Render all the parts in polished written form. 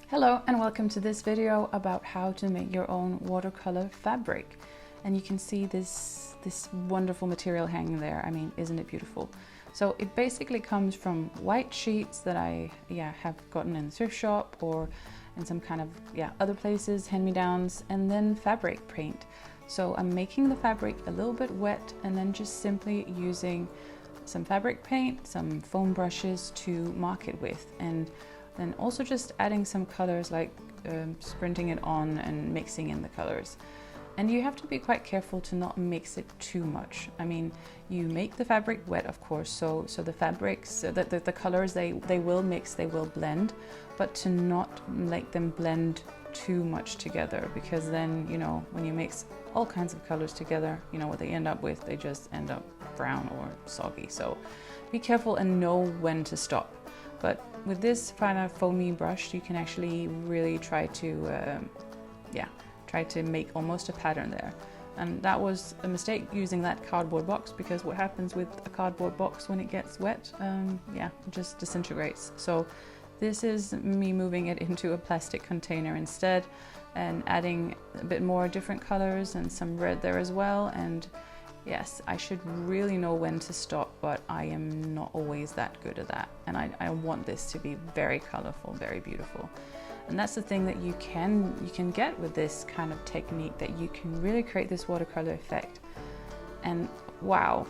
Hello and welcome to this video about how to make your own watercolor fabric. And you can see this wonderful material hanging there. I mean, isn't it beautiful? So it basically comes from white sheets that I have gotten in the thrift shop or in some kind of other places, hand-me-downs, and then fabric paint. So I'm making the fabric a little bit wet and then just simply using some fabric paint, some foam brushes to mark it with, and then also just adding some colors, like sprinting it on and mixing in the colors. And you have to be quite careful to not mix it too much. I mean, you make the fabric wet, of course, so the fabrics, so that the colors, they will mix, they will blend, but to not make them blend too much together, because then, you know, when you mix all kinds of colors together, you know what they end up with, they just end up brown or soggy. So be careful and know when to stop. But with this kind of foamy brush, you can actually really try to make almost a pattern there. And that was a mistake using that cardboard box, because what happens with a cardboard box when it gets wet, it just disintegrates. So this is me moving it into a plastic container instead and adding a bit more different colors and some red there as well. And yes, I should really know when to stop, but I am not always that good at that. And I want this to be very colorful, very beautiful. And that's the thing that you can get with this kind of technique, that you can really create this watercolor effect. And wow,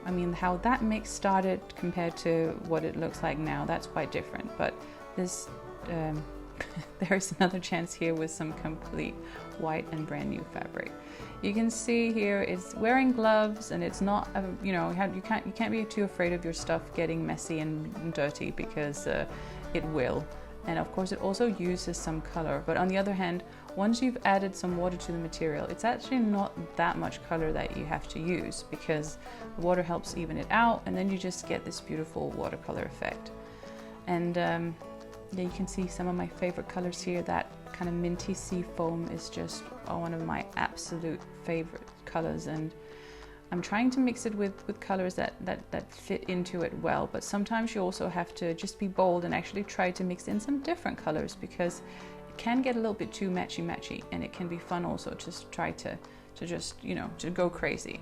I mean, how that mix started compared to what it looks like now, that's quite different. But this, there's another chance here with some complete white and brand new fabric. You can see here it's wearing gloves, and it's not, you can't be too afraid of your stuff getting messy and dirty, because it will. And of course it also uses some color, but on the other hand, once you've added some water to the material, it's actually not that much color that you have to use, because the water helps even it out, and then you just get this beautiful watercolor effect. And you can see some of my favorite colors here. That kind of minty sea foam is just one of my absolute favorite colors, and I'm trying to mix it with colors that fit into it well, but sometimes you also have to just be bold and actually try to mix in some different colors, because it can get a little bit too matchy, and it can be fun also to try to just, to go crazy.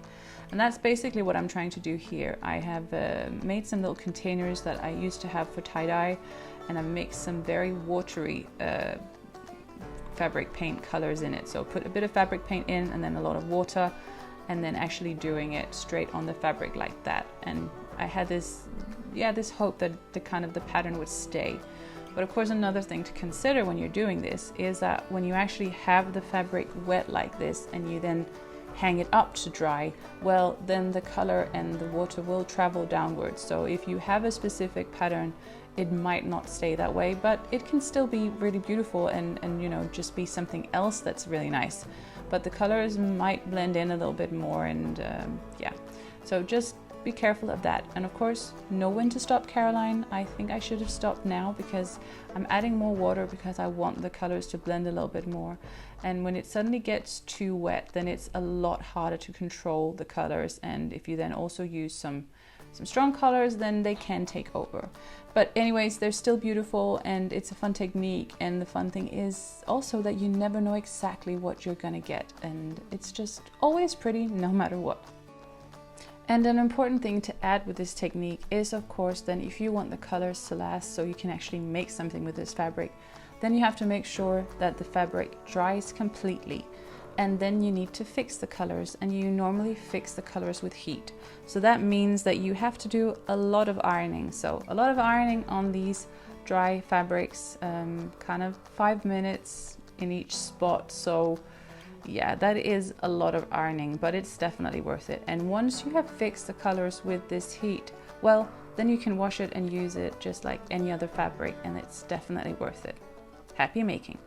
And that's basically what I'm trying to do here. I have made some little containers that I used to have for tie-dye, and I've mixed some very watery fabric paint colors in it. So put a bit of fabric paint in and then a lot of water, and then actually doing it straight on the fabric like that. And I had this hope that the pattern would stay. But of course, another thing to consider when you're doing this is that when you actually have the fabric wet like this and you then hang it up to dry, well, then the color and the water will travel downwards. So if you have a specific pattern, it might not stay that way, but it can still be really beautiful and just be something else that's really nice. But the colors might blend in a little bit more, and so just be careful of that. And of course, know when to stop, Caroline. I think I should have stopped now, because I'm adding more water because I want the colors to blend a little bit more. And when it suddenly gets too wet, then it's a lot harder to control the colors. And if you then also use some strong colors, then they can take over. But anyways, they're still beautiful, and it's a fun technique. And the fun thing is also that you never know exactly what you're gonna get, and it's just always pretty no matter what. And an important thing to add with this technique is, of course, then if you want the colors to last, so you can actually make something with this fabric, then you have to make sure that the fabric dries completely. And then you need to fix the colors, and you normally fix the colors with heat. So that means that you have to do a lot of ironing. So a lot of ironing on these dry fabrics, kind of 5 minutes in each spot. So yeah, that is a lot of ironing, but it's definitely worth it. And once you have fixed the colors with this heat, well, then you can wash it and use it just like any other fabric, and it's definitely worth it. Happy making!